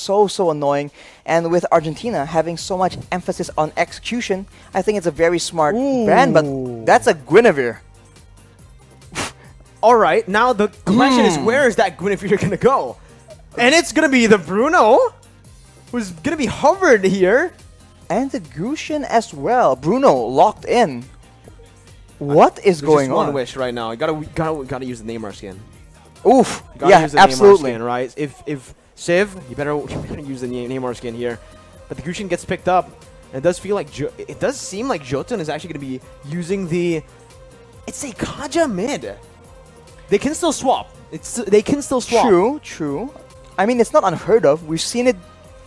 so annoying. And with Argentina having so much emphasis on execution, I think it's a very smart ban, but that's a Guinevere. All right, now the question is, where is that Guinevere going to go? And it's going to be the Bruno, who's going to be hovered here. And the Gusion as well. Bruno locked in. What is going just on? One wish right now. You gotta use the Neymar skin. Oof. You gotta Yeah, use the absolutely. Neymar skin, right? If Civ, you better use the Neymar skin here. But the Gusion gets picked up. And it does feel like it does seem like Jotun is actually going to be using the. It's a Kaja mid. They can still swap. They can still swap. True. I mean, it's not unheard of. We've seen it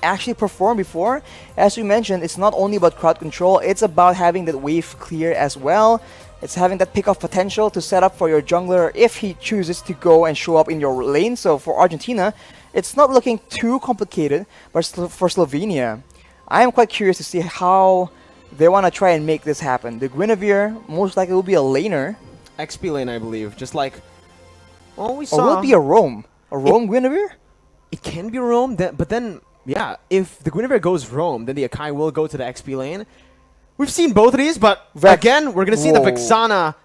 actually perform before. As you mentioned, it's not only about crowd control, it's about having that wave clear as well. It's having that pick-off potential to set up for your jungler if he chooses to go and show up in your lane. So for Argentina, it's not looking too complicated, but for Slovenia, I am quite curious to see how they want to try and make this happen. The Guinevere most likely will be a laner. XP lane, I believe. Just like, well, we Or saw. will it be a roam? A roam Guinevere? It can be roam, but then, yeah, if the Guinevere goes roam, then the Akai will go to the XP lane. We've seen both of these, but again, we're going to see the Vexana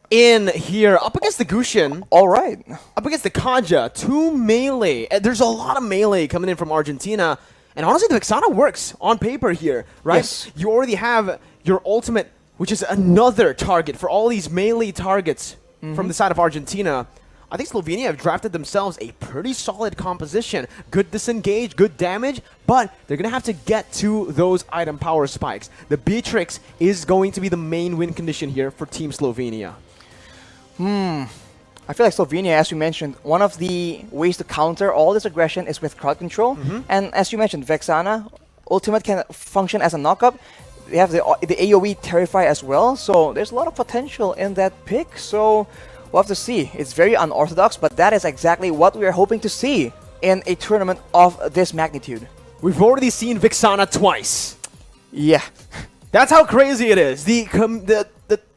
in here up against the Gusion. All right. Up against the Kaja. 2 melee. There's a lot of melee coming in from Argentina. And honestly, the Vexana works on paper here, right? Yes. You already have your ultimate, which is another target for all these melee targets from the side of Argentina. I think Slovenia have drafted themselves a pretty solid composition. Good disengage, good damage, but they're going to have to get to those item power spikes. The Beatrix is going to be the main win condition here for Team Slovenia. I feel like Slovenia, as you mentioned, one of the ways to counter all this aggression is with crowd control. And as you mentioned, Vexana, ultimate can function as a knockup. They have the AoE Terrify as well, so there's a lot of potential in that pick. So we'll have to see. It's very unorthodox, but that is exactly what we are hoping to see in a tournament of this magnitude. We've already seen Vexana twice. Yeah. That's how crazy it is. The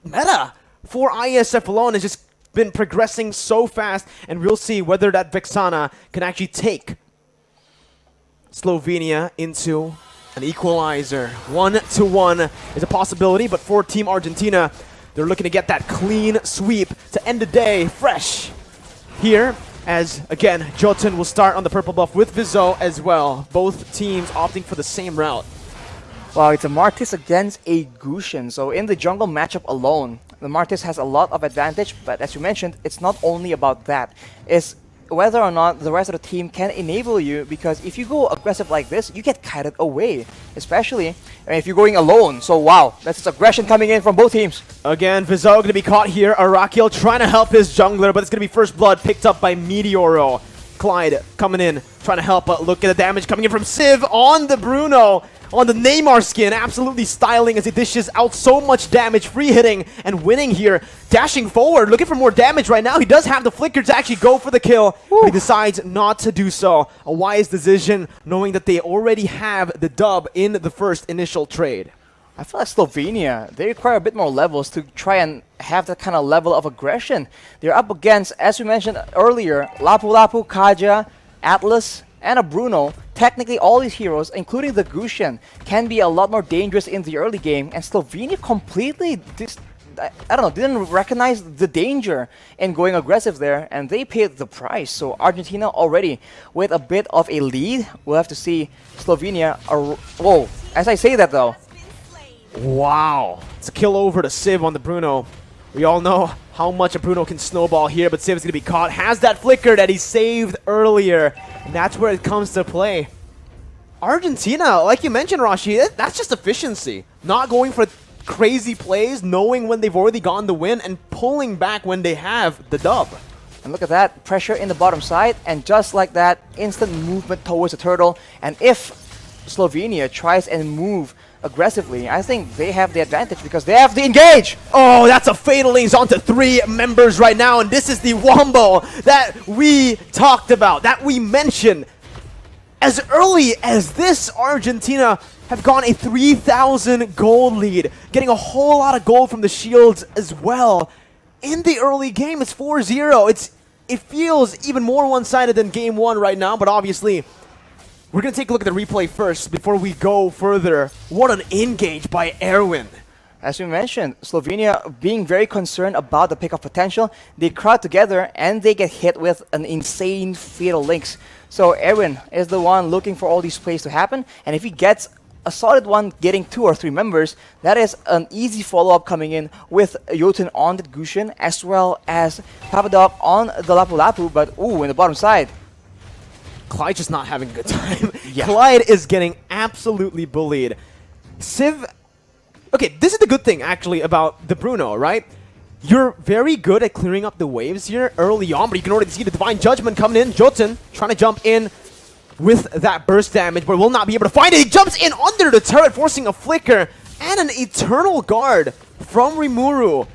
meta for IESF alone has just been progressing so fast, and we'll see whether that Vexana can actually take Slovenia into an equalizer. 1-1 is a possibility, but for Team Argentina, they're looking to get that clean sweep to end the day fresh here. As, again, Jotun will start on the purple buff with Vizo as well. Both teams opting for the same route. Well, it's a Martis against a Gusion. So in the jungle matchup alone, the Martis has a lot of advantage. But as you mentioned, it's not only about that. It's whether or not the rest of the team can enable you. Because if you go aggressive like this, you get kited away. Especially if you're going alone. So wow, that's just aggression coming in from both teams. Again, Vizo going to be caught here. Arakiel trying to help his jungler, but it's going to be first blood picked up by Meteoro. Clyde coming in, trying to help, but look at the damage coming in from Civ on the Bruno, on the Neymar skin, absolutely styling as he dishes out so much damage, free hitting and winning here, dashing forward, looking for more damage right now. He does have the flicker to actually go for the kill, but he decides not to do so. A wise decision, knowing that they already have the dub in the first initial trade. I feel like Slovenia, they require a bit more levels to try and have that kind of level of aggression. They're up against, as we mentioned earlier, Lapu-Lapu, Kaja, Atlas, and a Bruno. Technically, all these heroes, including the Gusion, can be a lot more dangerous in the early game. And Slovenia completely, didn't recognize the danger in going aggressive there. And they paid the price. So Argentina already with a bit of a lead. We'll have to see Slovenia. Whoa, as I say that though. Wow. It's a kill over to Civ on the Bruno. We all know how much a Bruno can snowball here, but Civ is going to be caught. Has that flicker that he saved earlier, and that's where it comes to play. Argentina, like you mentioned, Rashi, that's just efficiency. Not going for crazy plays, knowing when they've already gotten the win, and pulling back when they have the dub. And look at that, pressure in the bottom side, and just like that, instant movement towards the turtle. And if Slovenia tries and move aggressively, I think they have the advantage because they have the engage. Oh, that's a fatal links onto 3 members right now, and this is the wombo that we talked about, that we mentioned. As early as this, Argentina have gone a 3,000 gold lead, getting a whole lot of gold from the shields as well. In the early game, it's 4-0. It feels even more one-sided than game 1 right now, but obviously We're going to take a look at the replay first before we go further. What an engage by Erwin. As we mentioned, Slovenia being very concerned about the pickoff potential, they crowd together and they get hit with an insane fatal links. So Erwin is the one looking for all these plays to happen, and if he gets a solid one getting 2 or 3 members, that is an easy follow-up coming in with Jotun on the Gushin as well as Papadog on the Lapu Lapu, but ooh, in the bottom side. Clyde just not having a good time. Yeah. Clyde is getting absolutely bullied. Civ... Okay, this is the good thing, actually, about the Bruno, right? You're very good at clearing up the waves here early on, but you can already see the Divine Judgment coming in. Jotun trying to jump in with that burst damage, but will not be able to find it. He jumps in under the turret, forcing a flicker and an Eternal Guard from Rimuru.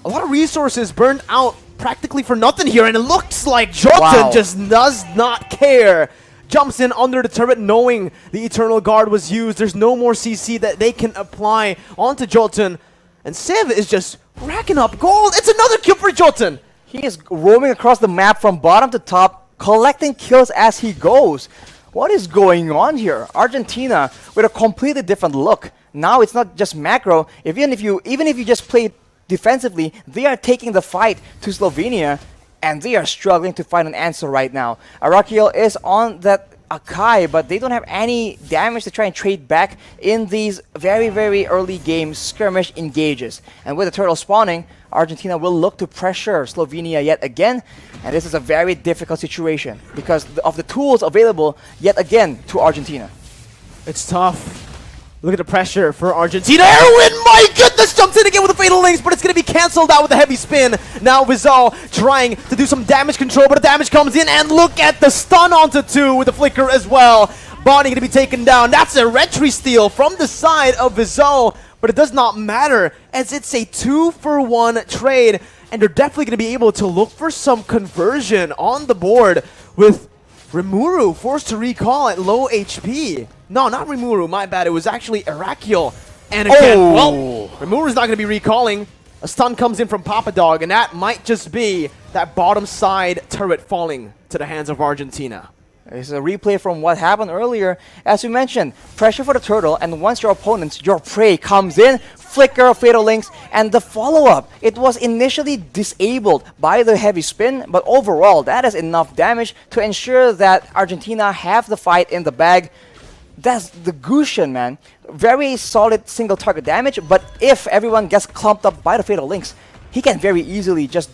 A lot of resources burned out practically for nothing here, and it looks like Jotun just does not care. Jumps in under the turret knowing the Eternal Guard was used. There's no more CC that they can apply onto Jotun. And Civ is just racking up gold. It's another kill for Jotun. He is roaming across the map from bottom to top, collecting kills as he goes. What is going on here? Argentina with a completely different look. Now it's not just macro. Even if you just play defensively, they are taking the fight to Slovenia, and they are struggling to find an answer right now. Arakiel is on that Akai, but they don't have any damage to try and trade back in these very, very early game skirmish engages. And with the turtle spawning, Argentina will look to pressure Slovenia yet again. And this is a very difficult situation because of the tools available yet again to Argentina. It's tough. Look at the pressure for Argentina. Erwin, my goodness, jumps in again with the fatal links, but it's going to be cancelled out with a heavy spin. Now Vizal trying to do some damage control, but the damage comes in, and look at the stun onto 2 with the flicker as well. Bonnie going to be taken down. That's a retry steal from the side of Vizal, but it does not matter as it's a 2-for-1 trade, and they're definitely going to be able to look for some conversion on the board with Rimuru forced to recall at low HP. No, not Rimuru, my bad. It was actually Arakiel. And again, well, Rimuru's not going to be recalling. A stun comes in from Papadog, and that might just be that bottom side turret falling to the hands of Argentina. This is a replay from what happened earlier. As we mentioned, pressure for the turtle, and once your opponents, your prey comes in, flicker of fatal links, and the follow-up. It was initially disabled by the heavy spin, but overall, that is enough damage to ensure that Argentina have the fight in the bag. That's the Gushin, man. Very solid single target damage, but if everyone gets clumped up by the fatal links, he can very easily just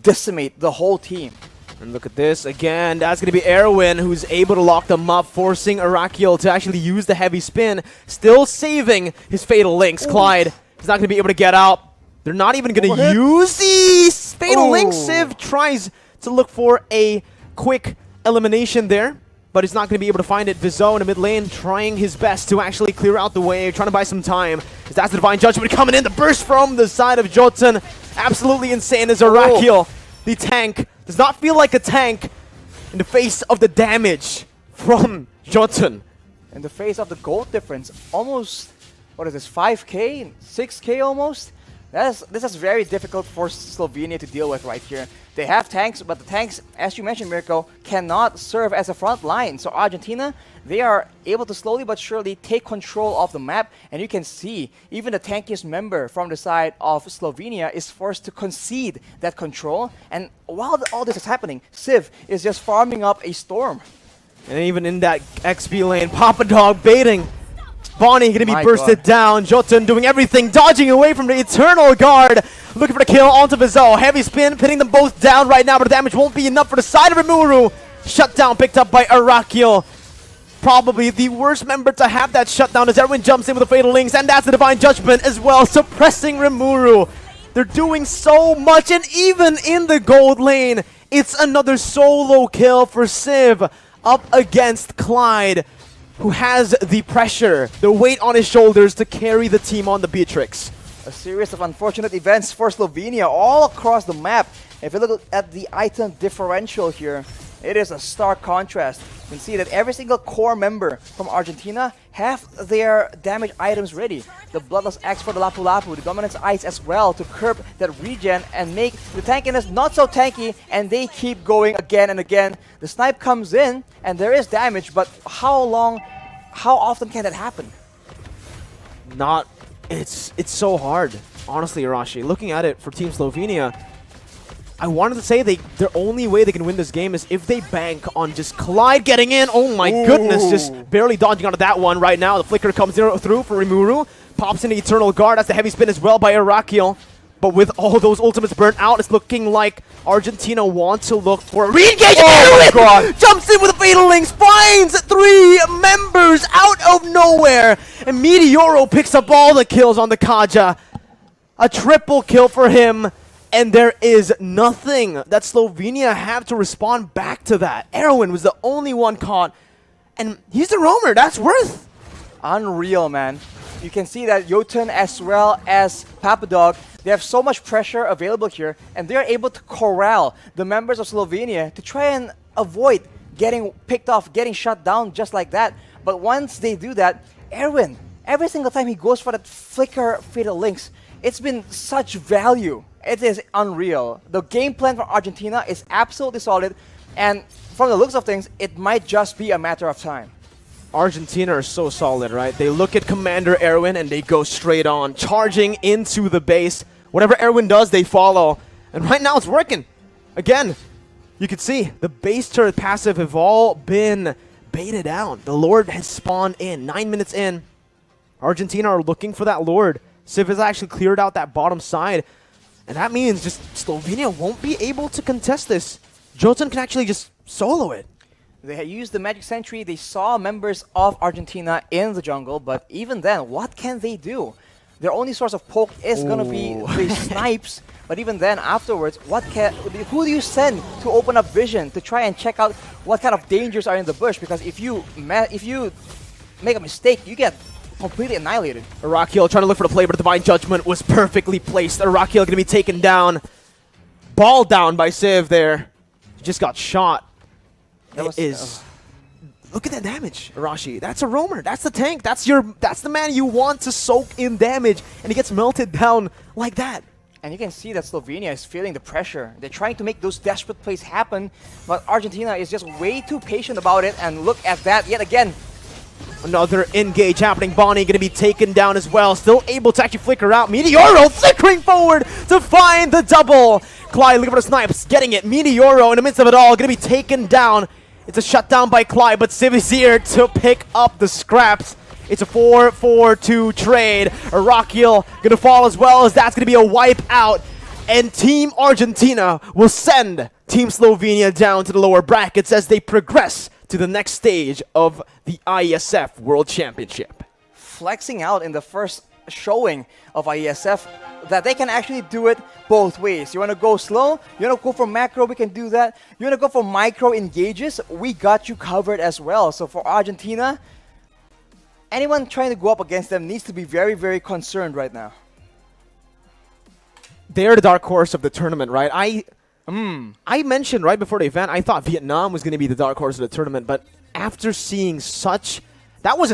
decimate the whole team. And look at this again. That's going to be Erwin who's able to lock them up, forcing Arakiel to actually use the heavy spin, still saving his fatal links. Clyde is not going to be able to get out. They're not even going to use these fatal links. Civ tries to look for a quick elimination there, but he's not going to be able to find it. Vizo in the mid lane trying his best to actually clear out the way, trying to buy some time. That's the Divine Judgment coming in. The burst from the side of Jotun. Absolutely insane as Arakiel, the tank, does not feel like a tank in the face of the damage from Jotun. In the face of the gold difference, almost, what is this, 5k, 6k almost? This is very difficult for Slovenia to deal with right here. They have tanks, but the tanks, as you mentioned, Mirko, cannot serve as a front line. So Argentina, they are able to slowly but surely take control of the map. And you can see, even the tankiest member from the side of Slovenia is forced to concede that control. And while all this is happening, Civ is just farming up a storm. And even in that XP lane, Papadog baiting. Bonnie going to be bursted down. Jotun doing everything, dodging away from the Eternal Guard. Looking for the kill onto Vizal. Heavy spin, pinning them both down right now, but the damage won't be enough for the side of Rimuru. Shutdown picked up by Arakiel. Probably the worst member to have that shutdown as Erwin jumps in with the Fatal Links, and that's the Divine Judgment as well, suppressing Rimuru. They're doing so much, and even in the gold lane, it's another solo kill for Civ up against Clyde, who has the pressure, the weight on his shoulders to carry the team on the Beatrix. A series of unfortunate events for Slovenia all across the map. If you look at the item differential here, It is a stark contrast. You can see that every single core member from Argentina have their damage items ready. The Bloodless Axe for the Lapu Lapu, the Dominance Ice as well to curb that regen and make the tankiness not so tanky, and they keep going again and again. The snipe comes in and there is damage, but how often can that happen? It's so hard, honestly, Arashi. Looking at it for Team Slovenia, I wanted to say their only way they can win this game is if they bank on just Clyde getting in. Oh my goodness, just barely dodging onto that one right now. The flicker comes through for Rimuru. Pops into Eternal Guard. That's the heavy spin as well by Arakiel. But with all those ultimates burnt out, it's looking like Argentina want to look for a re-engage. Oh my god! Jumps in with a Fatal Links, finds 3 members out of nowhere. And Meteoro picks up all the kills on the Kaja. A triple kill for him. And there is nothing that Slovenia have to respond back to that. Erwin was the only one caught. And he's the roamer. That's worth. Unreal, man. You can see that Jotun as well as Papadog, they have so much pressure available here, and they're able to corral the members of Slovenia to try and avoid getting picked off, getting shut down just like that. But once they do that, Erwin, every single time he goes for that flicker Fatal Links, it's been such value. It is unreal. The game plan for Argentina is absolutely solid, and from the looks of things, it might just be a matter of time. Argentina are so solid, right? They look at Commander Erwin and they go straight on, charging into the base. Whatever Erwin does, they follow. And right now it's working. Again, you can see the base turret passive have all been baited out. The Lord has spawned in. 9 minutes in, Argentina are looking for that Lord. Civ has actually cleared out that bottom side. And that means just Slovenia won't be able to contest this. Jotun can actually just solo it. They had used the Magic Sentry. They saw members of Argentina in the jungle, but even then, what can they do? Their only source of poke is going to be the snipes, but even then, afterwards, who do you send to open up vision to try and check out what kind of dangers are in the bush? Because if you make a mistake, you get completely annihilated. Arakiel trying to look for the play, but Divine Judgment was perfectly placed. Arakiel going to be taken down. Ball down by Civ there. He just got shot. Look at that damage, Arashi. That's a roamer. That's the tank. That's the man you want to soak in damage, and he gets melted down like that. And you can see that Slovenia is feeling the pressure. They're trying to make those desperate plays happen, but Argentina is just way too patient about it. And look at that yet again. Another engage happening. Bonnie going to be taken down as well. Still able to actually flicker out. Meteoro flickering forward to find the double. Clyde looking for the snipes. Getting it. Meteoro in the midst of it all going to be taken down. It's a shutdown by Clyde, but Civ is here to pick up the scraps. It's a 4-4-2 trade. Arakiel going to fall as well, as that's going to be a wipe out. And Team Argentina will send Team Slovenia down to the lower brackets as they progress to the next stage of the IESF World Championship. Flexing out in the first showing of IESF that they can actually do it both ways. You want to go slow? You want to go for macro? We can do that. You want to go for micro engages? We got you covered as well. So for Argentina, anyone trying to go up against them needs to be very, very concerned right now. They're the dark horse of the tournament, right? I mentioned right before the event, I thought Vietnam was going to be the dark horse of the tournament, but after seeing such... That was a